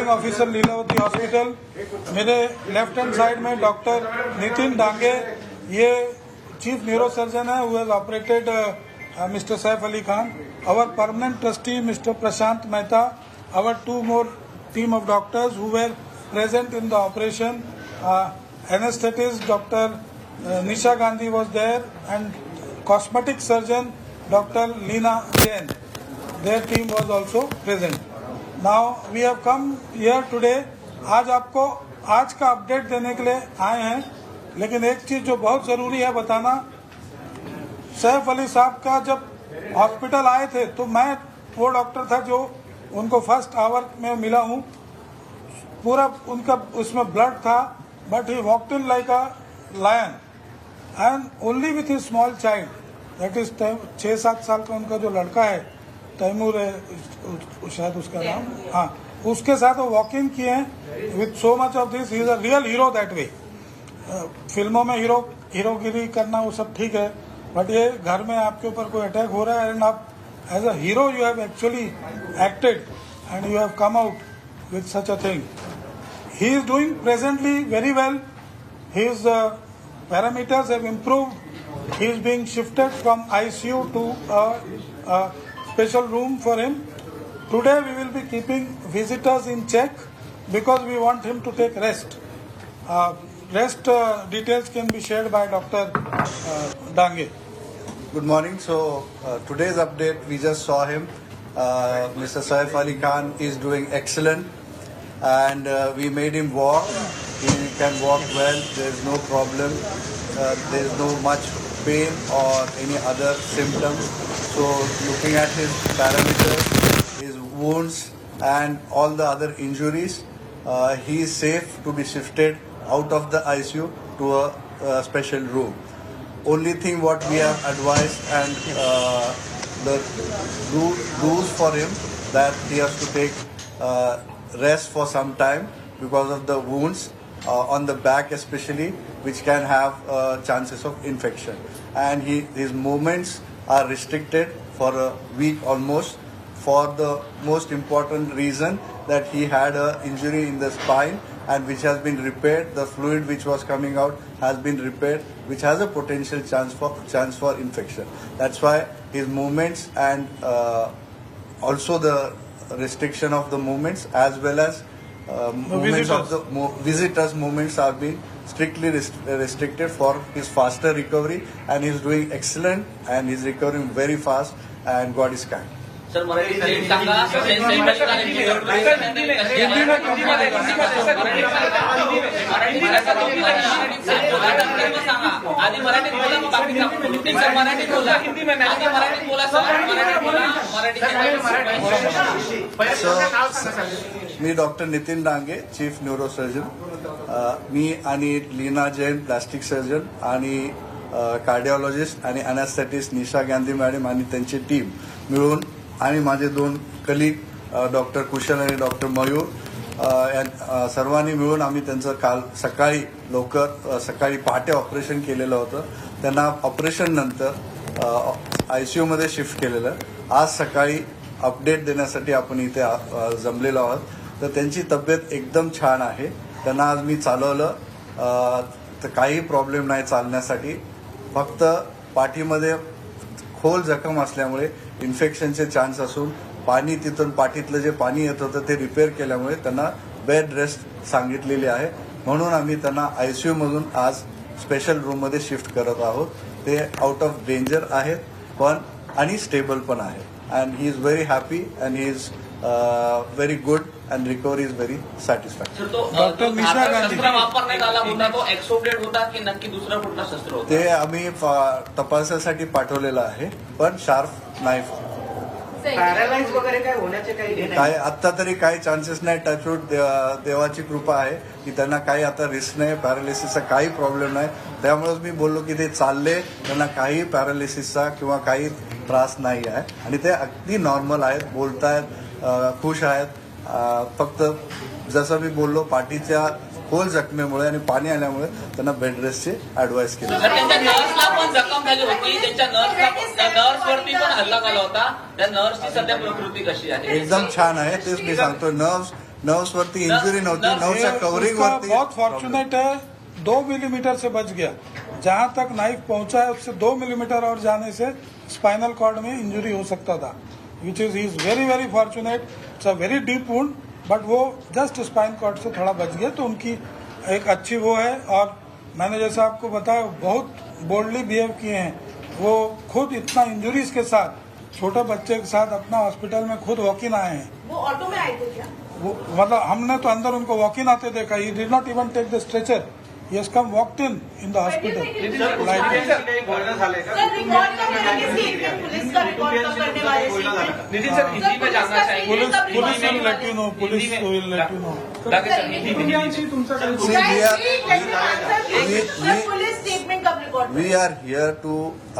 Officer Lilavati hospital. मेरे left hand side में doctor Nitin Dange, ये चीफ न्यूरो सर्जन है, who has operated mister Saif Ali Khan. Our permanent trustee mister Prashant Mehta, our two more team of doctors who were present in the operation. Anesthetist Dr. Nisha Gandhi was there, and cosmetic surgeon Dr. Leena Jain, their team was also present. Now we have come here today. आज आपको आज का update देने के लिए आए हैं, लेकिन एक चीज जो बहुत जरूरी है बताना, सैफ अली साहब का जब हॉस्पिटल आए थे तो मैं वो डॉक्टर था जो उनको फर्स्ट आवर में मिला हूँ। पूरा उनका उसमें ब्लड था, but he walked in like a lion and only with his small child, that is 6-7 साल का उनका जो लड़का है, तैमूर है शायद उसका नाम, हाँ, उसके साथ वो वॉक इन किए हैं with so much of this. He is a real hero that way. फिल्मों में हीरोगिरी करना वो सब ठीक है, बट ये घर में आपके ऊपर कोई अटैक हो रहा है एंड आप as a hero you have actually acted and you have come out with such a thing. He is doing presently very well. His parameters have improved. He is being shifted from ICU to a special room for him. Today we will be keeping visitors in check because we want him to take rest. Rest details can be shared by Dr. Dange. Good morning. So today's update, we just saw him. Mr. Saif Ali Khan is doing excellent, and we made him walk. He can walk well. There is no problem. There is no much pain or any other symptoms. So looking at his parameters, his wounds and all the other injuries, he is safe to be shifted out of the ICU to a special room. Only thing what we have advised and the rules for him, that he has to take rest for some time because of the wounds on the back especially, which can have chances of infection, and his movements are restricted for a week almost, for the most important reason that he had an injury in the spine, and which has been repaired. The fluid which was coming out has been repaired, which has a potential chance for infection. That's why his movements and also the restriction of the movements, as well as movements of the visitors' movements are being strictly restricted for his faster recovery, and he's doing excellent, and he's recovering very fast, and God is kind. Sir Marathi नीट सांगा. आधी मराठीत बोला, मग बाकी sir मराठीत बोला, हिंदी में आधी मराठीत बोला, सर मराठीत बोला, मराठी. मी doctor Nitin Dange, chief neuro surgeon. मी आणि लीना जैन, प्लास्टिक सर्जन, आणि कार्डिओलॉजिस्ट आणि अॅनेस्थेटिस्ट निशा गांधी मॅडम आणि त्यांची टीम मिळून, आणि माझे 2 कलीग डॉक्टर कुशल आणि डॉक्टर मयूर, सर्वांनी मिळून आम्ही त्यांचं काल सकाळी सकाळी पहाटे ऑपरेशन केलेलं होतं. त्यांना ऑपरेशन नंतर ICU मध्ये शिफ्ट केलेलं. आज सकाळी अपडेट देण्यासाठी आपण इथे जमलेलो आहोत. तर त्यांची तब्येत एकदम छान आहे. त्यांना आज मी चालवलं, तर काही प्रॉब्लेम नाही चालण्यासाठी. फक्त पाठीमध्ये खोल जखम असल्यामुळे इन्फेक्शनचे चान्स असून, पाणी तिथून पाठीतलं जे पाणी येत होतं ते रिपेअर केल्यामुळे त्यांना बेड रेस्ट सांगितलेली आहे. म्हणून आम्ही त्यांना ICU मधून आज स्पेशल रूममध्ये शिफ्ट करत आहोत. ते आउट ऑफ डेंजर आहेत पण आणि स्टेबल पण आहे. And he is very happy and he is very good and recovery is very satisfactory. Doctor Nisha Gandhi वापरण्यात आला होता तो एक्सोब्लेड होता की नक्की दुसरा कुठला शस्त्र होता? ते आम्ही तपासासाठी पाठवलेलं आहे, पण शार्प नाईफ. पॅरालाइज वगैरे काय होण्याचे काही काय आता तरी काही चान्सेस नाही. टचवूड, देवाची कृपा आहे की त्यांना काही आता रिस्क नाही, पॅरालिसिसचा काही प्रॉब्लेम नाही. त्यामुळेच मी बोललो की ते चालले, त्यांना काही पॅरालिसिसचा किंवा काही त्रास नाही आहे, आणि ते अगदी नॉर्मल आहेत, बोलतायत, खुश आहेत. फक्त जसं मी बोललो, पाठीच्या खोल जखमेमुळे आणि पाणी आल्यामुळे त्यांना बेड रेस्टची ऍडवाइस केली. त्यांच्या नर्सला पण जखम झाली होती, त्यांच्या नर्सवरती पण हल्ला झाला होता. त्या नर्सची सध्या प्रकृती कशी आहे? एकदम छान आहे. तेच मी सांगतो, नर्व्स वरती इंजुरी नव्हती, नर्व्सच्या कव्हरिंग उसका वरती बहुत फॉर्चुनेट है, 2 मिलीमीटर से बच गया। जहां तक नाइफ पहुंचा है उससे 2 मिलीमीटर और जाने से स्पाइनल कॉर्ड में इंजुरी हो सकता था, which is very very fortunate. It's a very deep wound, but वो जस्ट स्पाइन कॉर्ड से थोड़ा बच गया, तो उनकी एक अच्छी वो है। और मैंने जैसा आपको बताया, बहुत बोल्डली बिहेव किए हैं वो, खुद इतना इंजुरीज के साथ छोटे बच्चे के साथ अपना हॉस्पिटल में खुद वॉक इन आए हैं। वो ऑटो में आए थे क्या? वो मतलब हमने तो अंदर उनको वॉक इन आते देखा। He did not even take the stretcher, he has come walked in the hospital. बोलणं झालंय का? सर रिकॉर्ड का करेंगे स्टेटमेंट, पुलिस का रिकॉर्ड का करने वाले स्टेटमेंट। नितिन सर, हिंदी में जानना चाहेंगे। Police will let you know, police will let you know. Police statement कब record? We are here to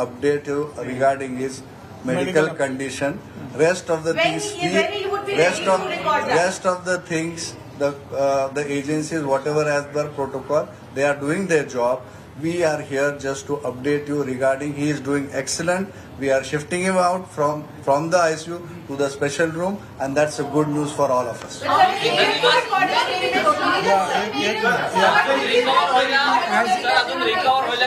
update you regarding his medical condition. Rest of the When things, when he would be ready to record that? rest of the things, the agencies, whatever as per protocol, they are doing their job. We are here just to update you regarding he is doing excellent. We are shifting him out from the ICU to the special room, and that's a good news for all of us. Recover व्हायला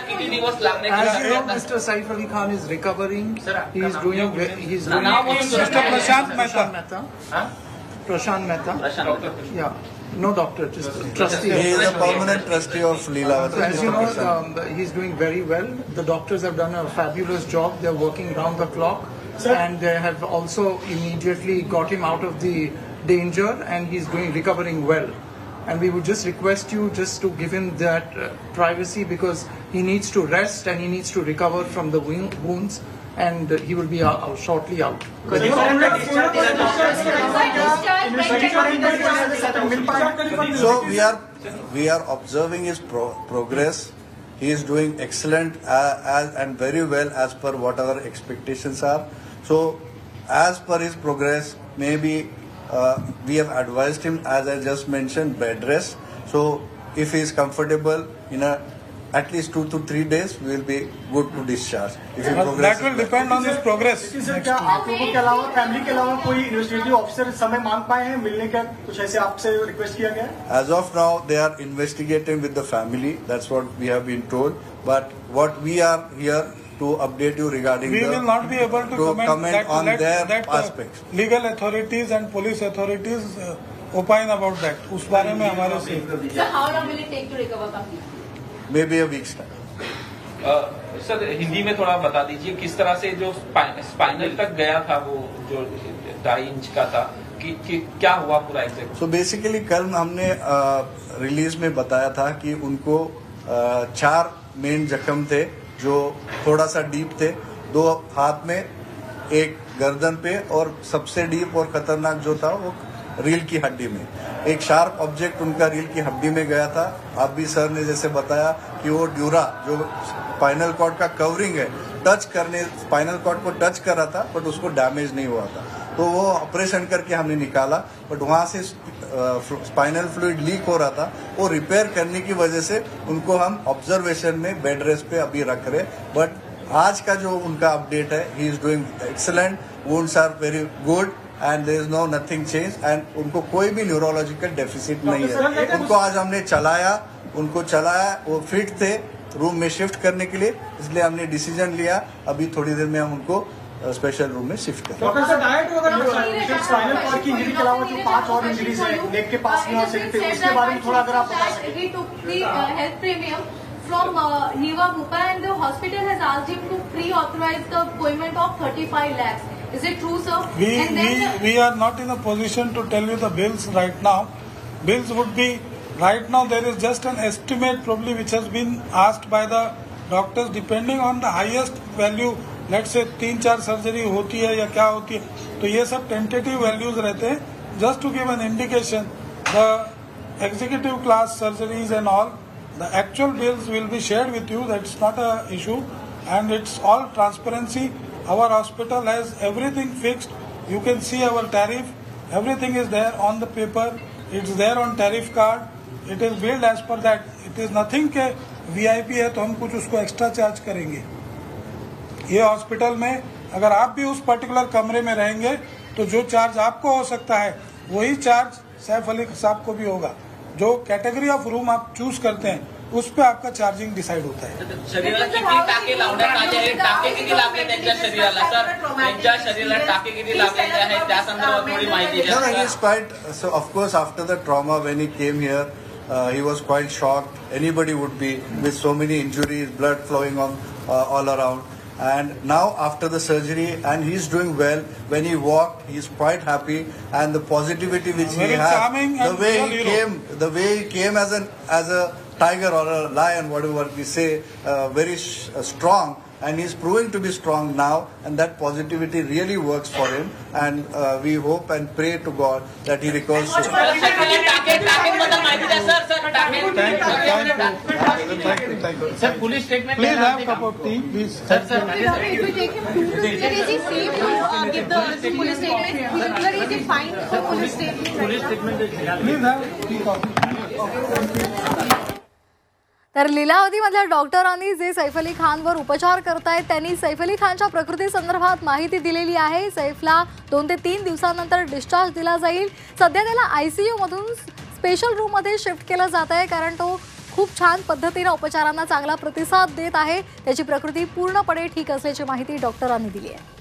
किती दिवस लागण्याची As you know, शक्यता? Mr. Saif Ali Khan is recovering. He is doing. He's doing. नाव बोलून Mr. Prashant Mehta. Prashant Mehta. Prashant. Yeah. No doctor, just trustee. He is a permanent trustee of So Leelavati. as you know, he's doing very well. The doctors have done a fabulous job. They're working round the clock, and they have also immediately got him out of the danger, and he's recovering well. And we would just request you just to give him that privacy, because he needs to rest and he needs to recover from the wounds, and he will be shortly out. So we are observing his progress. He is doing excellent and very well as per what our expectations are. So as per his progress, maybe we have advised him, as I just mentioned, bed rest. So if he is comfortable in at least 2 to 3 days, we will be good to discharge. If he That progresses will well. depend on his progress. Sir, क्या आप लोगों के अलावा, family के अलावा कोई investigative officer समय मांग पाए हैं मिलने का? कुछ ऐसे आपसे रिक्वेस्ट किया गया है? As of now, they are investigating with the family. That's what we have been told. But what we are here to update you regarding We will not be able to comment that, on let, their that aspects. legal authorities and police authorities opine about that. उस बारे में हमारे से So how long will it take to recover completely? Maybe a week's time. Sir Hindi में थोड़ा बता दीजिए, किस तरह से जो स्पाइनल तक गया था, वो जो 2.5 इंच का था, कि क्या हुआ पूरा एग्जैक्ट? So basically कल हमने रिलीज में बताया था कि उनको 4 मेन जख्म थे जो थोड़ा सा डीप थे, 2 हाथ में, 1 गर्दन पे, और सबसे डीप और खतरनाक जो था वो रील की हड्डी में। एक शार्प ऑब्जेक्ट उनका रील की हड्डी में गया था। आप भी सर ने जैसे बताया कि वो ड्यूरा जो स्पाइनल कॉर्ड का कवरिंग है, स्पाइनल कॉर्ड को टच कर रहा था, बट उसको डैमेज नहीं हुआ था। तो वो ऑपरेशन करके हमने निकाला, बट वहां से स्पाइनल फ्लूइड लीक हो रहा था। वो रिपेयर करने की वजह से उनको हम ऑब्जर्वेशन में बेड रेस्ट पे अभी रख रहे। बट आज का जो उनका अपडेट है, he is doing excellent, wounds are very good and there is no nothing change, and उनको कोई भी न्यूरोलॉजिकल डेफिसिट नहीं है। उनको आज हमने चलाया, वो फिट थे रूम में शिफ्ट करने के लिए, इसलिए हमने डिसीजन लिया अभी थोड़ी देर में हम उनको स्पेशल रूम में शिफ्ट करें। डॉक्टर साहब, डाइट वगैरह स्पाइनल कॉर्ड की इंजरी के अलावा जो 5 और इंजरीज है नेक के पास में और सिर पे, उसके बारे में थोड़ा अगर आप बता सकें। He took the health premium from Niva Bupa, and the hospital has asked him to pre-authorize the payment of 35 lakhs. Is it true, sir? We are not in a position to tell you the bills right now. Bills would be, right now there is just an estimate probably which has been asked by the doctors, depending on the highest value. Let's say 3-4 surgery होती है या क्या होती है, तो ये सब tentative values रहते हैं. Just to give an indication, the executive class surgeries and all, the actual bills will be shared with you. That's not a issue, and it's all transparency. Our hospital has everything fixed. You can see our tariff. Everything is there on the paper. It's there on tariff card. It is billed as per that. It is nothing के VIP है तो हम कुछ उसको extra charge करेंगे. ये hospital में अगर आप भी उस पर्टिकुलर कमरे में रहेंगे तो जो चार्ज आपको हो सकता है वही चार्ज सैफ अली साहब को भी होगा। जो कैटेगरी ऑफ रूम आप चूज करते हैं उस पे आपका चार्जिंग डिसाइड होता है। शरीराला किती टाके लावण्यात आले आहेत, टाके किती लागले त्यांच्या शरीराला सर, त्यांच्या शरीराला टाके किती लागलेले आहेत त्या संदर्भात थोडी माहिती द्या। No, he is quite, so of course after the trauma when he came here, he was quite shocked. Anybody would be with so many injuries, blood flowing on all around. And now after the surgery, and he's doing well. When he walked, he's quite happy, and the positivity which Very he had, charming the and way real he hero. came, the way he came as a tiger or a lion, whatever we say, very strong. And he's proving to be strong now, and that positivity really works for him. And we hope and pray to God that he recovers soon. Sir police statement Please have a cup of tea, please. Sir, if you take him to, sir, is he safe to give the police statement? Sir, is he fine for police statement? Please have tea, coffee. तर लीलावतीमधल्या डॉक्टरांनी जे सैफ अली खानवर उपचार करतायत त्यांनी सैफ अली खानच्या प्रकृतीसंदर्भात माहिती दिलेली आहे। सैफला 2 ते 3 दिवसांनंतर डिस्चार्ज दिला जाईल। सध्या त्याला ICU मधून स्पेशल रूममध्ये शिफ्ट केलं जात आहे, कारण तो खूप छान पद्धतीने उपचारांना चांगला प्रतिसाद देत आहे। त्याची प्रकृती पूर्णपणे ठीक असल्याची माहिती डॉक्टरांनी दिली आहे।